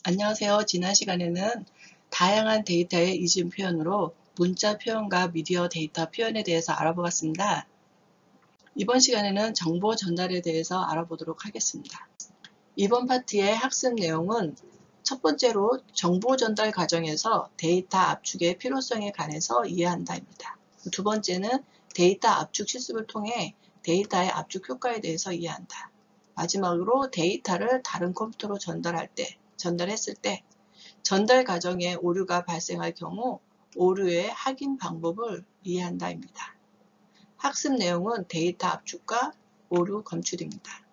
안녕하세요. 지난 시간에는 다양한 데이터의 이중 표현으로 문자 표현과 미디어 데이터 표현에 대해서 알아보았습니다. 이번 시간에는 정보 전달에 대해서 알아보도록 하겠습니다. 이번 파트의 학습 내용은 첫 번째로 정보 전달 과정에서 데이터 압축의 필요성에 관해서 이해한다입니다. 두 번째는 데이터 압축 실습을 통해 데이터의 압축 효과에 대해서 이해한다. 마지막으로 데이터를 다른 컴퓨터로 전달했을 때 전달 과정에 오류가 발생할 경우 오류의 확인 방법을 이해한다입니다. 학습 내용은 데이터 압축과 오류 검출입니다.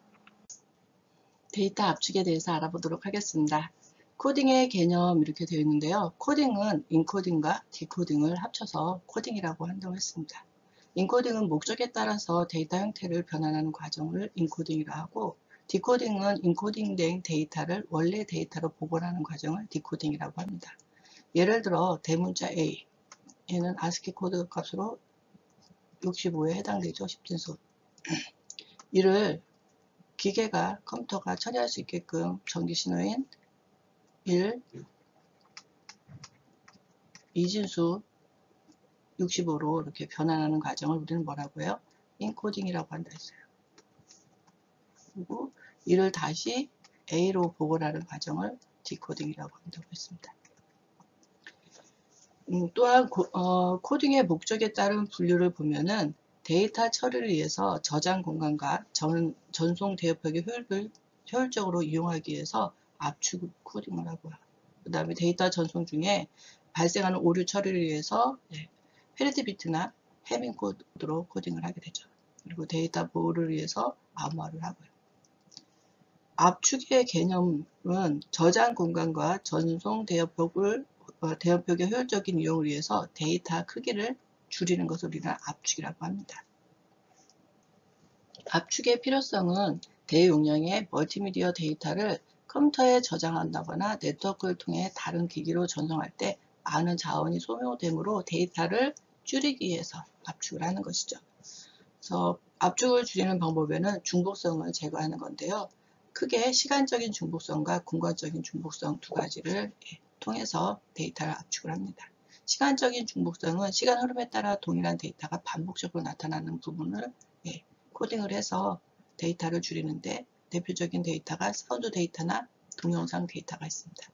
데이터 압축에 대해서 알아보도록 하겠습니다. 코딩의 개념 이렇게 되어 있는데요. 코딩은 인코딩과 디코딩을 합쳐서 코딩이라고 한다고 했습니다. 인코딩은 목적에 따라서 데이터 형태를 변환하는 과정을 인코딩이라 하고, 디코딩은 인코딩된 데이터를 원래 데이터로 복원하는 과정을 디코딩이라고 합니다. 예를 들어 대문자 A, 얘는 ASCII 코드 값으로 65에 해당되죠. 10진수. 이를 기계가, 컴퓨터가 처리할 수 있게끔 전기 신호인 1, 2진수 65로 이렇게 변환하는 과정을 우리는 뭐라고 해요? 인코딩이라고 한다 했어요. 그리고 이를 다시 A로 복원하는 과정을 디코딩이라고 한다고 했습니다. 또한 코딩의 목적에 따른 분류를 보면은 데이터 처리를 위해서 저장 공간과 전송 대역폭의 효율을 효율적으로 이용하기 위해서 압축 코딩을 하고요. 그 다음에 데이터 전송 중에 발생하는 오류 처리를 위해서 페리티 비트나 해밍 코드로 코딩을 하게 되죠. 그리고 데이터 보호를 위해서 암호화를 하고요. 압축의 개념은 저장 공간과 전송 대역폭의 효율적인 이용을 위해서 데이터 크기를 줄이는 것을 우리는 압축이라고 합니다. 압축의 필요성은 대용량의 멀티미디어 데이터를 컴퓨터에 저장한다거나 네트워크를 통해 다른 기기로 전송할 때 많은 자원이 소모되므로 데이터를 줄이기 위해서 압축을 하는 것이죠. 그래서 압축을 줄이는 방법에는 중복성을 제거하는 건데요. 크게 시간적인 중복성과 공간적인 중복성 두 가지를 통해서 데이터를 압축을 합니다. 시간적인 중복성은 시간 흐름에 따라 동일한 데이터가 반복적으로 나타나는 부분을 코딩을 해서 데이터를 줄이는데, 대표적인 데이터가 사운드 데이터나 동영상 데이터가 있습니다.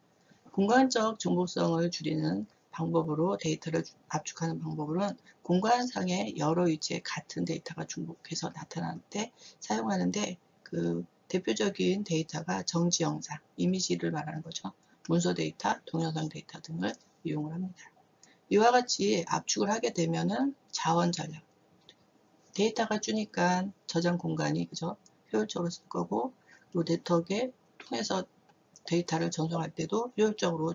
공간적 중복성을 줄이는 방법으로 데이터를 압축하는 방법으로는 공간상의 여러 위치에 같은 데이터가 중복해서 나타날 때 사용하는데, 그 대표적인 데이터가 정지 영상, 이미지를 말하는 거죠. 문서 데이터, 동영상 데이터 등을 이용을 합니다. 이와 같이 압축을 하게 되면은 자원 전략, 데이터가 주니까 저장 공간이 그죠 효율적으로 쓸 거고, 또 네트워크에 통해서 데이터를 전송할 때도 효율적으로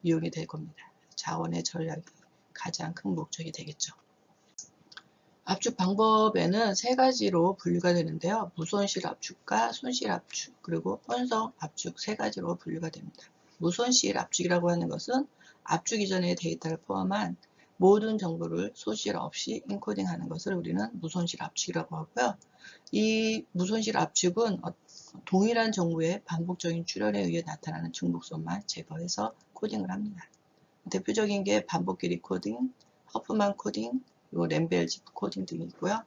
이용이 될 겁니다. 자원의 전략이 가장 큰 목적이 되겠죠. 압축 방법에는 세 가지로 분류가 되는데요. 무손실 압축과 손실 압축, 그리고 혼성 압축 세 가지로 분류가 됩니다. 무손실 압축이라고 하는 것은 압축 이전의 데이터를 포함한 모든 정보를 소실 없이 인코딩하는 것을 우리는 무손실 압축이라고 하고요. 이 무손실 압축은 동일한 정보의 반복적인 출현에 의해 나타나는 중복성만 제거해서 코딩을 합니다. 대표적인 게 반복끼리 코딩, 허프만 코딩, 그리고 램벨집 코딩 등이 있고요.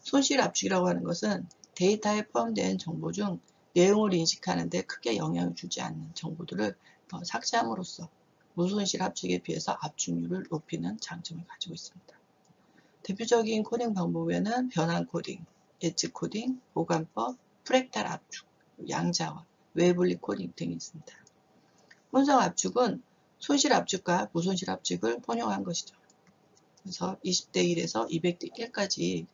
손실 압축이라고 하는 것은 데이터에 포함된 정보 중 내용을 인식하는 데 크게 영향을 주지 않는 정보들을 삭제함으로써 무손실 압축에 비해서 압축률을 높이는 장점을 가지고 있습니다. 대표적인 코딩 방법에는 변환 코딩, 예측 코딩, 보관법, 프랙탈 압축, 양자화, 외분리 코딩 등이 있습니다. 혼성 압축은 손실 압축과 무손실 압축을 혼용한 것이죠. 그래서 20대 1에서 200대 1까지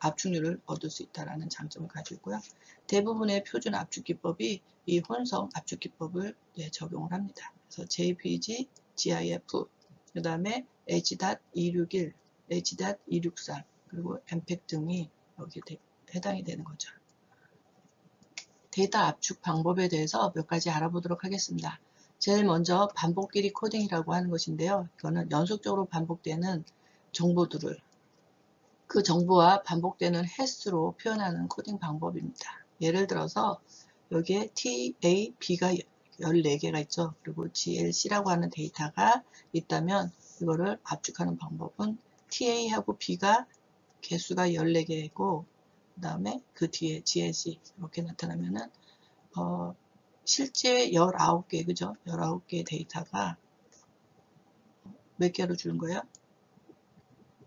압축률을 얻을 수 있다는 장점을 가지고 있고요. 대부분의 표준 압축 기법이 이 혼성 압축 기법을 적용을 합니다. 그래서 JPG, GIF, 그 다음에 H.261, H.263, 그리고 MPEG 등이 여기에 해당이 되는 거죠. 데이터 압축 방법에 대해서 몇 가지 알아보도록 하겠습니다. 제일 먼저 반복끼리 코딩이라고 하는 것인데요. 이거는 연속적으로 반복되는 정보들을 그 정보와 반복되는 횟수로 표현하는 코딩 방법입니다. 예를 들어서 여기에 T, A, B가 14개가 있죠. 그리고 GLC라고 하는 데이터가 있다면 이거를 압축하는 방법은 TA하고 B가 개수가 14개고 그 다음에 그 뒤에 GLC 이렇게 나타나면은 실제 19개 그죠? 19개 데이터가 몇 개로 줄은 거예요?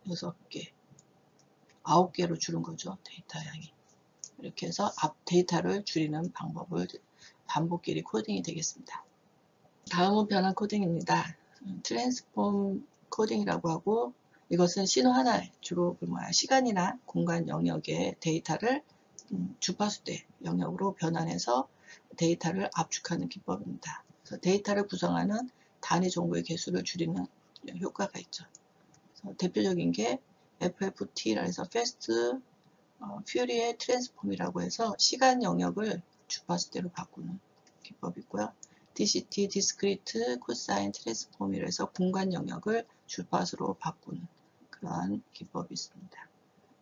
6개 9개로 줄은 거죠. 데이터 양이. 이렇게 해서 앞 데이터를 줄이는 방법을 반복끼리 코딩이 되겠습니다. 다음은 변환 코딩입니다. 트랜스폼 코딩이라고 하고 이것은 신호 하나에 주로 시간이나 공간 영역의 데이터를 주파수대 영역으로 변환해서 데이터를 압축하는 기법입니다. 그래서 데이터를 구성하는 단위 정보의 개수를 줄이는 효과가 있죠. 그래서 대표적인 게 FFT라 해서 Fast 퓨리의 트랜스폼이라고 해서 시간 영역을 주파수대로 바꾸는 기법이 있고요. DCT, 디스크리트 코사인 트랜스폼이라 해서 공간 영역을 주파수로 바꾸는 그러한 기법이 있습니다.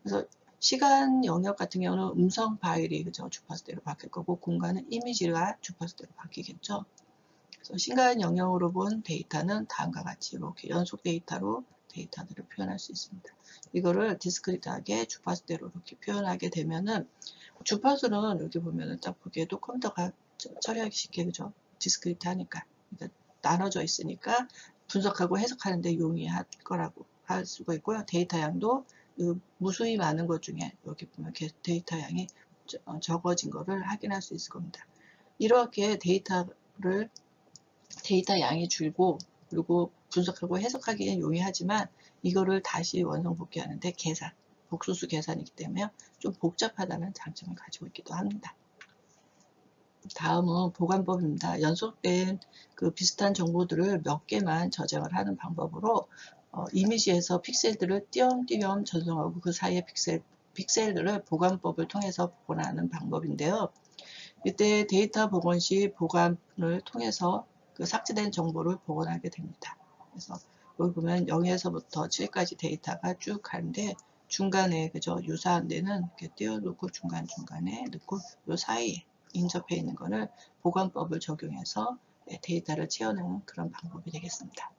그래서 시간 영역 같은 경우는 음성 파일이 그죠? 주파수대로 바뀔 거고 공간은 이미지가 주파수대로 바뀌겠죠. 그래서 시간 영역으로 본 데이터는 다음과 같이 이렇게 연속 데이터로 데이터들을 표현할 수 있습니다. 이거를 디스크리트하게 주파수대로 이렇게 표현하게 되면은 주파수는 이렇게 보면은 딱 보기에도 컴퓨터가 처리하기 쉽게 그죠? 디스크리트 하니까 그러니까 나눠져 있으니까 분석하고 해석하는데 용이할 거라고 할 수가 있고요. 데이터 양도 무수히 많은 것 중에 이렇게 보면 데이터 양이 적어진 거를 확인할 수 있을 겁니다. 이렇게 데이터 양이 줄고 그리고 분석하고 해석하기는 용이하지만 이거를 다시 원성복귀하는데 복소수 계산이기 때문에 좀 복잡하다는 장점을 가지고 있기도 합니다. 다음은 보관법입니다. 연속된 비슷한 정보들을 몇 개만 저장을 하는 방법으로 이미지에서 픽셀들을 띄엄띄엄 전송하고 그 사이의 픽셀들을 보관법을 통해서 보관하는 방법인데요. 이때 데이터 복원 시 보관을 통해서 그 삭제된 정보를 복원하게 됩니다. 그래서 여기 보면 0에서부터 7까지 데이터가 쭉 가는데 중간에 그죠 유사한 데는 이렇게 띄워놓고 중간중간에 넣고 요 사이에 인접해 있는 거를 보관법을 적용해서 데이터를 채워내는 그런 방법이 되겠습니다.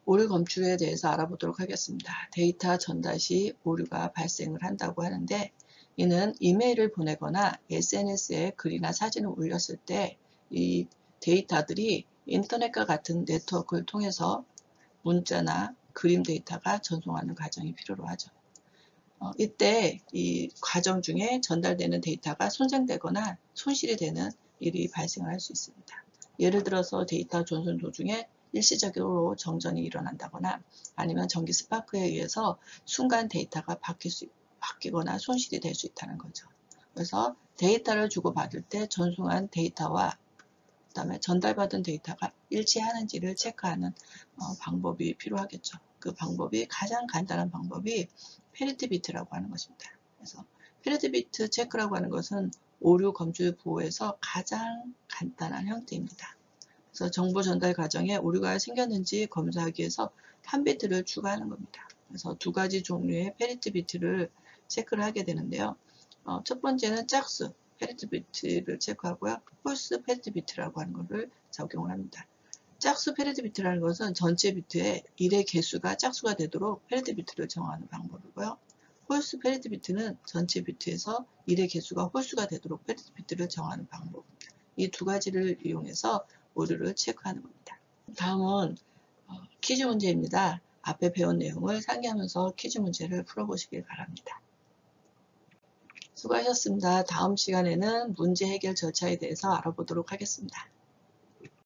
오류 검출에 대해서 알아보도록 하겠습니다. 데이터 전달 시 오류가 발생을 한다고 하는데 이는 이메일을 보내거나 SNS에 글이나 사진을 올렸을 때 이 데이터들이 인터넷과 같은 네트워크를 통해서 문자나 그림 데이터가 전송하는 과정이 필요로 하죠. 이때 이 과정 중에 전달되는 데이터가 손상되거나 손실이 되는 일이 발생할 수 있습니다. 예를 들어서 데이터 전송 도중에 일시적으로 정전이 일어난다거나 아니면 전기 스파크에 의해서 순간 데이터가 바뀌거나 손실이 될 수 있다는 거죠. 그래서 데이터를 주고받을 때 전송한 데이터와 그 다음에 전달받은 데이터가 일치하는지를 체크하는 방법이 필요하겠죠. 그 방법이 가장 간단한 방법이 페리티 비트라고 하는 것입니다. 그래서 페리티 비트 체크라고 하는 것은 오류 검출 보호에서 가장 간단한 형태입니다. 그래서 정보 전달 과정에 오류가 생겼는지 검사하기 위해서 한 비트를 추가하는 겁니다. 그래서 두 가지 종류의 페리티 비트를 체크를 하게 되는데요. 첫 번째는 짝수 페리티 비트를 체크하고요. 홀수 페리티 비트라고 하는 것을 적용을 합니다. 짝수 페리티 비트라는 것은 전체 비트의 1의 개수가 짝수가 되도록 페리티 비트를 정하는 방법이고요. 홀수 페리티 비트는 전체 비트에서 1의 개수가 홀수가 되도록 페리티 비트를 정하는 방법입니다. 이 두 가지를 이용해서 오류를 체크하는 겁니다. 다음은 퀴즈 문제입니다. 앞에 배운 내용을 상기하면서 퀴즈 문제를 풀어보시길 바랍니다. 수고하셨습니다. 다음 시간에는 문제 해결 절차에 대해서 알아보도록 하겠습니다.